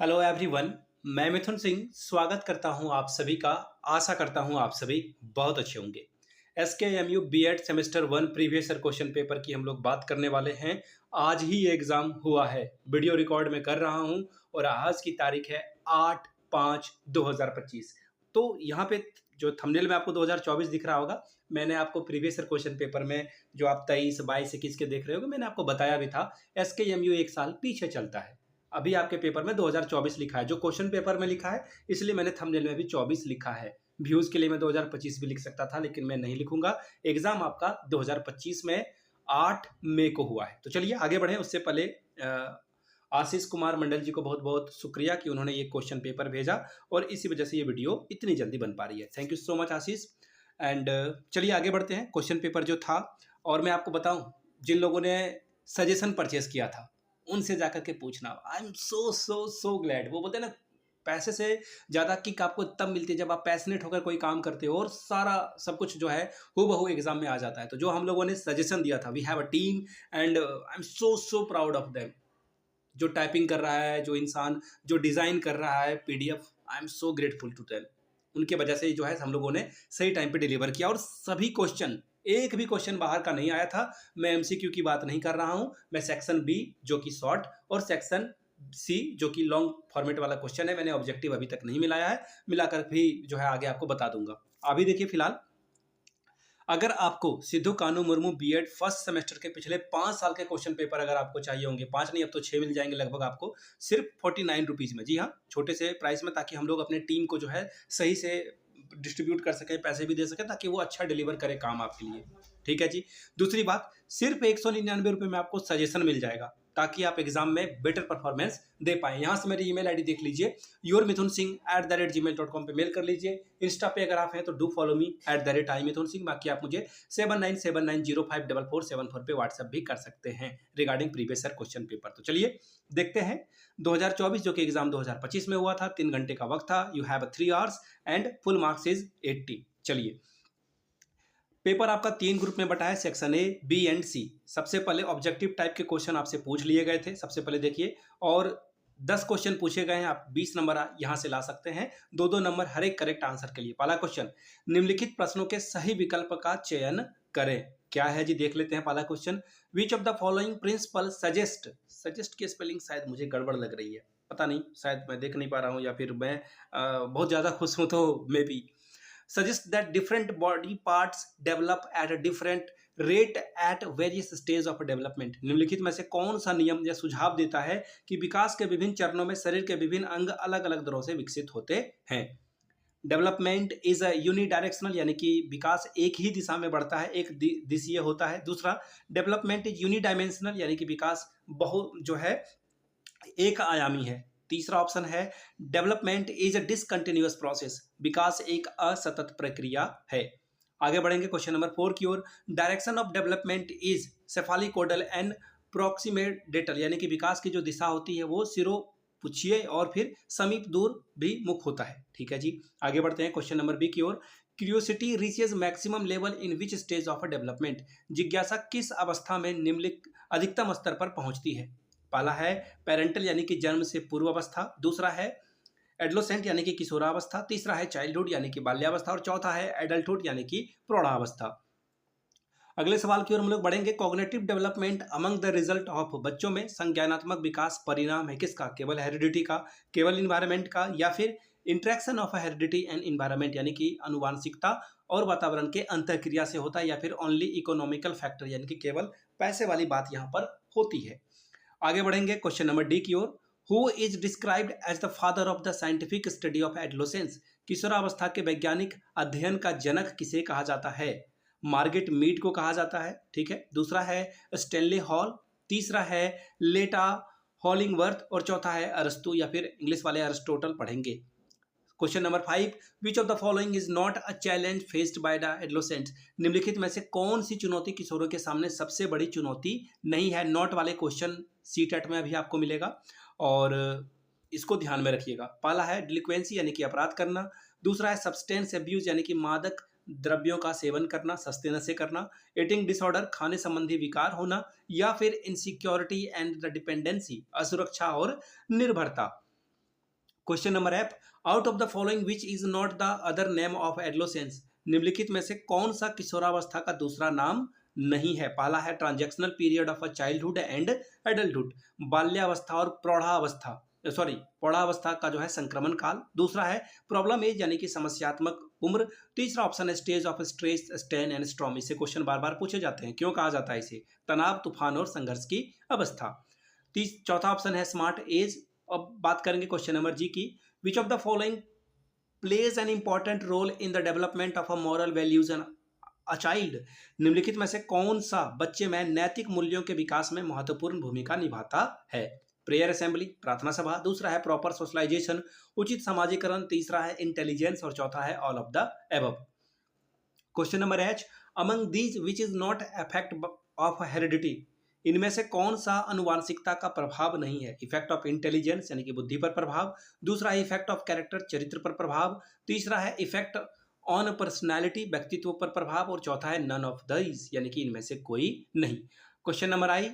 Hello everyone. मैं मिथुन सिंह स्वागत करता हूं आप सभी का। आशा करता हूं आप सभी बहुत अच्छे होंगे। SKMU B.Ed semester 1 previous year question paper की हम लोग बात करने वाले हैं। आज ही ये एग्ज़ाम हुआ है, वीडियो रिकॉर्ड में कर रहा हूं और आज की तारीख है 8/5/2025। तो यहाँ पे जो थंबनेल में आपको 2024 दिख रहा होगा, मैंने आपको प्रीवियस ईयर क्वेश्चन पेपर में जो आप 23, 22, 21 के देख रहे होगे, मैंने आपको बताया भी था SKMU एक साल पीछे चलता है। अभी आपके पेपर में 2024 लिखा है, जो क्वेश्चन पेपर में लिखा है, इसलिए मैंने थंबनेल में भी 24 लिखा है। व्यूज़ के लिए मैं 2025 भी लिख सकता था, लेकिन मैं नहीं लिखूंगा। एग्जाम आपका 2025 में 8 मई को हुआ है। तो चलिए आगे बढ़ें। उससे पहले आशीष कुमार मंडल जी को बहुत बहुत शुक्रिया कि उन्होंने ये क्वेश्चन पेपर भेजा और इसी वजह से ये वीडियो इतनी जल्दी बन पा रही है। Thank you so much Ashish. And चलिए आगे बढ़ते हैं। क्वेश्चन पेपर जो था, और मैं आपको बताऊं, जिन लोगों ने सजेशन परचेस किया था उनसे जाकर के पूछना। आई am so so so glad. वो बोलते हैं ना, पैसे से ज़्यादा किक आपको तब मिलती है जब आप पैशनेट होकर कोई काम करते हो और सारा सब कुछ जो है हूबहू एग्जाम में आ जाता है। तो जो हम लोगों ने सजेशन दिया था, we have a team and I am so so proud of them. जो टाइपिंग कर रहा है, जो इंसान जो डिज़ाइन कर रहा है PDF, I am so grateful to them. उनके वजह से जो है हम लोगों ने सही टाइम पे डिलीवर किया और सभी क्वेश्चन, एक भी क्वेश्चन बाहर का नहीं आया था। मैं MCQ की बात नहीं कर रहा हूं, मैं सेक्शन B जो कि शॉर्ट और सेक्शन C जो कि लॉन्ग फॉर्मेट वाला क्वेश्चन है, मैंने ऑब्जेक्टिव अभी तक नहीं मिलाया है। मिलाकर भी जो है आगे आपको बता दूंगा। अभी देखिए, फिलहाल अगर आपको सिद्धू कानू मुर्मू B.Ed फर्स्ट सेमेस्टर के पिछले 5 साल के क्वेश्चन पेपर अगर आपको चाहिए होंगे, 5 नहीं अब तो 6 मिल जाएंगे लगभग आपको, सिर्फ 49 रुपीज़ में। जी हाँ, छोटे से प्राइस में, ताकि हम लोग अपने टीम को जो है सही से डिस्ट्रीब्यूट कर सकें, पैसे भी दे सकें, ताकि वो अच्छा डिलीवर करे काम आपके लिए। ठीक है जी। दूसरी बात, सिर्फ 199 रुपये में आपको सजेशन मिल जाएगा, ताकि आप एग्जाम में बेटर परफॉर्मेंस दे पाएँ। यहाँ से मेरी ईमेल आईडी देख लीजिए, yourmithunsinh@gmail.com पे मेल कर लीजिए। इंस्टा पे अगर आप हैं तो डू फॉलो मी @imithunsingh। बाकी आप मुझे 7979054474 पे व्हाट्सएप भी कर सकते हैं regarding previous year question paper. तो चलिए देखते हैं 2024 जो कि एग्जाम 2025 में हुआ था। 3 घंटे का वक्त था। You have 3 hours and full marks is 80। चलिए, पेपर आपका 3 ग्रुप में बटा है, section A, B and C। सबसे पहले ऑब्जेक्टिव टाइप के क्वेश्चन आपसे पूछ लिए गए थे। सबसे पहले देखिए, और 10 क्वेश्चन पूछे गए हैं। आप 20 नंबर यहाँ से ला सकते हैं, 2-2 नंबर हर एक करेक्ट आंसर के लिए। पहला क्वेश्चन, निम्नलिखित प्रश्नों के सही विकल्प का चयन करें। क्या है जी, देख लेते हैं पहला question. Which of the following principle suggest, suggest की स्पेलिंग शायद मुझे गड़बड़ लग रही है, पता नहीं, शायद मैं देख नहीं पा रहा हूँ या फिर मैं बहुत ज़्यादा खुश हूँ तो may be. Suggests that different body parts develop at a different rate at various stage of development। निम्नलिखित में से कौन सा नियम या सुझाव देता है कि विकास के विभिन्न चरणों में शरीर के विभिन्न अंग अलग अलग दरों से विकसित होते हैं। डेवलपमेंट इज अ यूनिडायरेक्शनल, यानी कि विकास एक ही दिशा में बढ़ता है, एक दिशीय होता है। दूसरा, डेवलपमेंट इज यूनिडायमेंशनल, यानी कि विकास बहु जो है एक आयामी है। तीसरा ऑप्शन है, development is a discontinuous process, विकास एक असतत प्रक्रिया है। आगे बढ़ेंगे क्वेश्चन नंबर 4 की ओर। Direction of development is cephalocaudal and proximodistal, यानी कि विकास की जो दिशा होती है वो सिरोपुच्छीय और फिर समीप दूर भी मुख होता है। ठीक है जी। आगे बढ़ते हैं क्वेश्चन नंबर B की ओर। Curiosity reaches maximum level in which stage of a development, जिज्ञासा किस अवस्था में निम्नलिखित अधिकतम स्तर पर पहुंचती है। पहला है पेरेंटल, यानी कि जन्म से पूर्व अवस्था। दूसरा है एडोलेसेंट, यानी कि किशोरावस्था। तीसरा है चाइल्डहुड, यानी कि बाल्यावस्था। और चौथा है एडल्टहुड, यानी कि प्रौढ़ावस्था। अगले सवाल की ओर हम लोग बढ़ेंगे। Cognitive development among the result of, बच्चों में संज्ञानात्मक विकास परिणाम है किसका, केवल हेरिडिटी का, केवल इन्वायरमेंट का, या फिर interaction of heredity and environment, यानी कि अनुवांशिकता और वातावरण के अंतःक्रिया से होता है, या फिर ओनली इकोनॉमिकल फैक्टर, यानी कि केवल पैसे वाली बात यहाँ पर होती है। आगे बढ़ेंगे क्वेश्चन नंबर D की ओर। Who is described as the father of the scientific study of adolescence, किशोरावस्था के वैज्ञानिक अध्ययन का जनक किसे कहा जाता है। मार्गेट मीड को कहा जाता है। ठीक है। दूसरा है स्टेनले हॉल। तीसरा है लेटा हॉलिंगवर्थ। और चौथा है अरस्तु, या फिर इंग्लिश वाले अरिस्टोटल पढ़ेंगे। Question number 5, which of the following is not a challenge faced by the adolescents, निम्नलिखित में से कौन सी चुनौती किशोरों के सामने सबसे बड़ी चुनौती नहीं है। नॉट वाले क्वेश्चन CTET में अभी आपको मिलेगा और इसको ध्यान में रखिएगा। पहला है डिलिक्वेंसी, यानी कि अपराध करना। दूसरा है सब्सटेंस एब्यूज, यानी कि मादक द्रव्यों का सेवन करना, सस्ते नशे करना। ईटिंग डिसऑर्डर, खाने संबंधी विकार होना। या फिर इनसिक्योरिटी एंड द डिपेंडेंसी, असुरक्षा और निर्भरता। Question number F, out of the following which is not the other name of adolescence, निम्नलिखित में से कौन सा किशोरावस्था का दूसरा नाम नहीं है? पहला है transactional period of a childhood and adulthood, बाल्यावस्था और प्रौढ़ावस्था, सॉरी प्रौढ़ावस्था का जो है संक्रमण काल। दूसरा है प्रॉब्लम एज यानी कि समस्यात्मक उम्र। तीसरा ऑप्शन है stage of stress, strain and storm. इससे क्वेश्चन बार बार पूछे जाते हैं, क्यों कहा जाता है इसे? तनाव, तूफान और संघर्ष की अवस्था। चौथा ऑप्शन है स्मार्ट एज। अब बात करेंगे क्वेश्चन नंबर जी की, which of the following plays an important role in the development of a moral values and a child, निम्नलिखित में से कौन सा बच्चे में नैतिक मूल्यों के विकास में महत्वपूर्ण भूमिका निभाता है? प्रेयर असेंबली, प्रार्थना सभा। दूसरा है प्रॉपर सोशलाइजेशन, उचित समाजीकरण। तीसरा है इंटेलिजेंस और चौथा है all of the above. Question number H, among these which is not effect of heredity, इनमें से कौन सा अनुवांशिकता का प्रभाव नहीं है? इफेक्ट ऑफ इंटेलिजेंस यानी कि बुद्धि पर प्रभाव। दूसरा है इफेक्ट ऑफ कैरेक्टर, चरित्र पर प्रभाव। तीसरा है इफेक्ट ऑन पर्सनैलिटी, व्यक्तित्व पर प्रभाव। और चौथा है नन ऑफ दीज यानी कि इनमें से कोई नहीं। Question number I,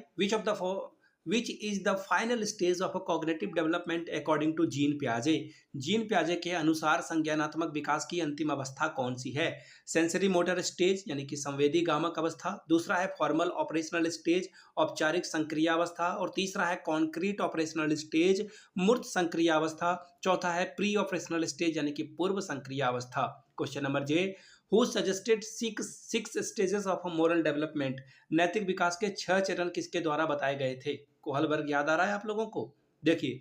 which is the final stage of a cognitive development according to gene पियाजे, gene पियाजे के अनुसार संज्ञानात्मक विकास की अंतिम अवस्था कौन सी है? सेंसरी मोटर स्टेज यानी कि संवेदी गामक अवस्था। दूसरा है फॉर्मल ऑपरेशनल स्टेज, औपचारिक संक्रियावस्था। और तीसरा है कॉन्क्रीट ऑपरेशनल स्टेज, मूर्त संक्रियावस्था। चौथा है प्री ऑपरेशनल स्टेज यानी कि पूर्व संक्रियावस्था। Question number J, who suggested six stages of moral development, नैतिक विकास के 6 चरण किसके द्वारा बताए गए थे? कोहलबर्ग याद आ रहा है आप लोगों को? देखिए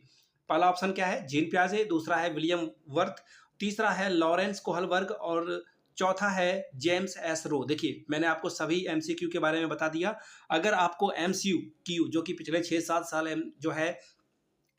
पहला ऑप्शन क्या है, जीन पियाजे। दूसरा है विलियम वर्थ। तीसरा है लॉरेंस कोहलबर्ग। और चौथा है जेम्स एस रो। देखिए मैंने आपको सभी एमसीक्यू के बारे में बता दिया। अगर आपको एमसीक्यू जो कि पिछले 6-7 साल जो है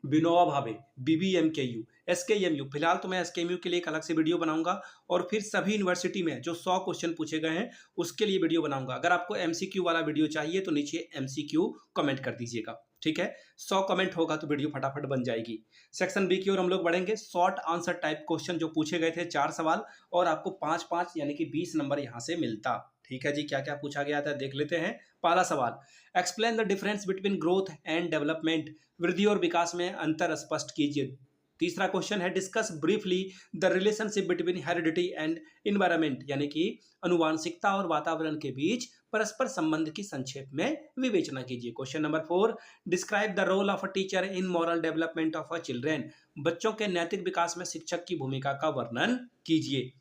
विनोबा भावे, बीबीएमकेयू, एसकेएमयू, फिलहाल तो मैं एसकेएमयू के लिए एक अलग से वीडियो बनाऊंगा और फिर सभी यूनिवर्सिटी में जो 100 क्वेश्चन पूछे गए हैं उसके लिए वीडियो बनाऊंगा। अगर आपको एमसीक्यू वाला वीडियो चाहिए तो नीचे एमसीक्यू कमेंट कर दीजिएगा, ठीक है? 100 कमेंट होगा तो वीडियो फटाफट बन जाएगी। सेक्शन बी की ओर हम लोग बढ़ेंगे। शॉर्ट आंसर टाइप क्वेश्चन जो पूछे गए थे 4 सवाल, और आपको 5-5 यानी कि 20 नंबर यहाँ से मिलता। ठीक है जी, क्या क्या पूछा गया था देख लेते हैं। पहला सवाल, explain the difference between growth and development, वृद्धि और विकास में अंतर स्पष्ट कीजिए। तीसरा क्वेश्चन है discuss briefly the relationship between heredity and environment, यानी कि अनुवांशिकता और वातावरण के बीच परस्पर संबंध की संक्षेप में विवेचना कीजिए। Question number 4, describe the role of a teacher in moral development of a children, बच्चों के नैतिक विकास में शिक्षक की भूमिका का वर्णन कीजिए।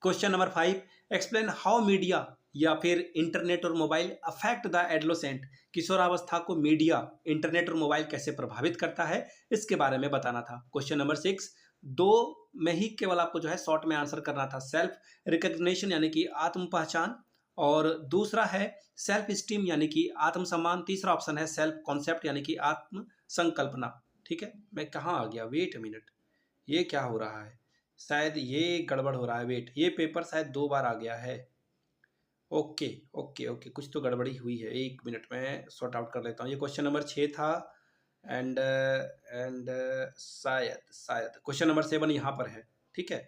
Question number 5, explain how media या फिर इंटरनेट और मोबाइल अफेक्ट द एडोलेसेंट, किशोरावस्था को मीडिया, इंटरनेट और मोबाइल कैसे प्रभावित करता है इसके बारे में बताना था। क्वेश्चन नंबर 6, 2 में ही केवल आपको जो है शॉर्ट में आंसर करना था। सेल्फ रिकग्निशन यानी कि आत्म पहचान, और दूसरा है सेल्फ स्टीम यानी कि आत्मसम्मान। तीसरा ऑप्शन है सेल्फ कॉन्सेप्ट यानी कि आत्म संकल्पना। ठीक है, मैं कहाँ आ गया, वेट अ मिनट, ये क्या हो रहा है? शायद ये गड़बड़ हो रहा है, वेट, ये पेपर शायद 2 बार आ गया है। ओके ओके ओके, कुछ तो गड़बड़ी हुई है, 1 मिनट में सॉर्ट आउट कर लेता हूँ। ये क्वेश्चन नंबर 6 था, एंड शायद क्वेश्चन नंबर 7 यहाँ पर है। ठीक है,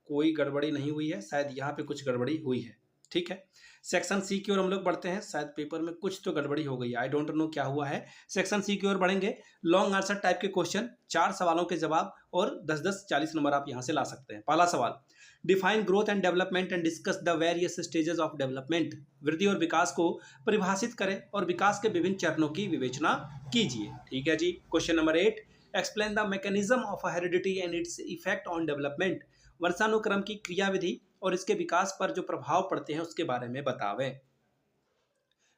कोई गड़बड़ी नहीं हुई है, शायद यहाँ पे कुछ गड़बड़ी हुई है। ठीक है, सेक्शन सी की ओर हम लोग बढ़ते हैं। शायद पेपर में कुछ तो गड़बड़ी हो गई, आई डोंट नो क्या हुआ है। सेक्शन सी की ओर बढ़ेंगे। लॉन्ग आंसर टाइप के क्वेश्चन, 4 सवालों के जवाब, और 10-10 40 नंबर आप यहाँ से ला सकते हैं। पहला सवाल, define growth and development and discuss the various stages of development, वृद्धि और विकास को परिभाषित करें और विकास के विभिन्न चरणों की विवेचना कीजिए। ठीक है जी। Question number 8, explain the mechanism of heredity and its effect on development, वंशानुक्रम की क्रियाविधि और इसके विकास पर जो प्रभाव पड़ते हैं उसके बारे में बतावें।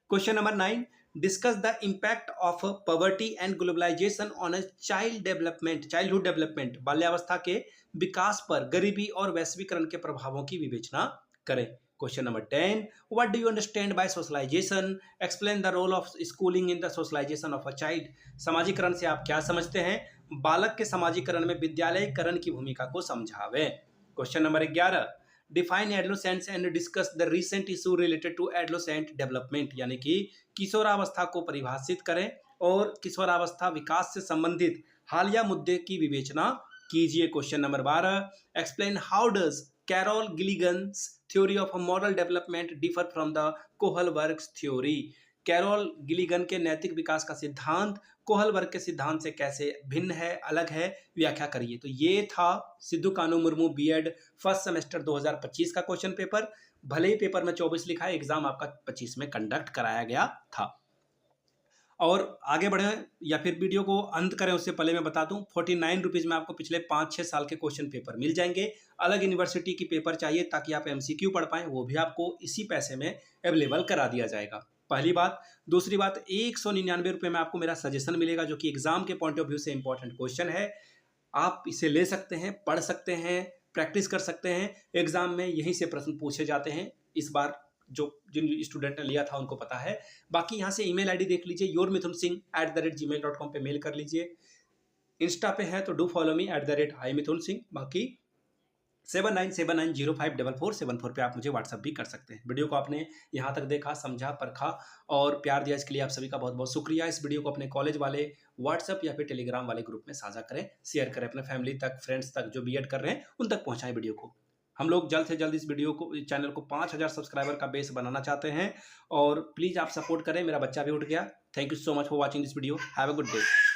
Question number 9, discuss the impact of poverty and globalisation on a childhood development, बाल्यावस्था के विकास पर गरीबी और वैश्वीकरण के प्रभावों की विवेचना करें। Question number 10, what do you understand by socialisation, explain the role of schooling in the socialisation of a child, समाजीकरण से आप क्या समझते हैं, बालक के समाजीकरण में विद्यालयकरण की भूमिका को समझावें। Question number 11, define adolescence and discuss the recent issue related to adolescent development, यानी कि किशोरावस्था को परिभाषित करें और किशोरावस्था विकास से संबंधित हालिया मुद्दे की विवेचना कीजिए। Question number 12, explain how does Carol Gilligan's theory of moral development differ from the Kohlberg's theory, Carol Gilligan के नैतिक विकास का सिद्धांत कोहलबर्ग के सिद्धांत से कैसे भिन्न है, अलग है, व्याख्या करिए। तो ये था Sido Kanhu Murmu BEd first semester 2025 का क्वेश्चन पेपर। भले ही पेपर में 24 लिखा है, एग्जाम आपका 25 में कंडक्ट कराया गया था। और आगे बढ़ें या फिर वीडियो को अंत करें उससे पहले मैं बता दूं, 49 रुपीज़ में आपको पिछले 5-6 साल के क्वेश्चन पेपर मिल जाएंगे। अलग यूनिवर्सिटी की पेपर चाहिए ताकि आप एमसीक्यू पढ़ पाएं, वो भी आपको इसी पैसे में अवेलेबल करा दिया जाएगा। पहली बात। दूसरी बात, 199 रुपये में आपको मेरा सजेशन मिलेगा जो कि एग्जाम के पॉइंट ऑफ व्यू से इंपॉर्टेंट क्वेश्चन है। आप इसे ले सकते हैं, पढ़ सकते हैं, प्रैक्टिस कर सकते हैं। एग्जाम में यहीं से प्रश्न पूछे जाते हैं। इस बार जो जिन स्टूडेंट ने लिया था उनको पता है। बाकी यहाँ से ईमेल आईडी देख लीजिए, yourmithunsingh@gmail.com पे मेल कर लीजिए। इंस्टा पे है तो डू फॉलो मी @imithunsingh। बाकी 7979054474 पे आप मुझे व्हाट्सअप भी कर सकते हैं। वीडियो को आपने यहाँ तक देखा, समझा, परखा और प्यार दिया, इसके लिए आप सभी का बहुत बहुत शुक्रिया। इस वीडियो को अपने कॉलेज वाले व्हाट्सअप या फिर टेलीग्राम वाले ग्रुप में साझा करें, शेयर करें, अपने फैमिली तक, फ्रेंड्स तक जो बीएड कर रहे हैं उन तक पहुँचाएं वीडियो को। हम लोग जल्द से जल्द इस वीडियो को, चैनल को 5000 सब्सक्राइबर का बेस बनाना चाहते हैं और प्लीज़ आप सपोर्ट करें। मेरा बच्चा भी उठ गया। Thank you so much for watching this video. Have a good day.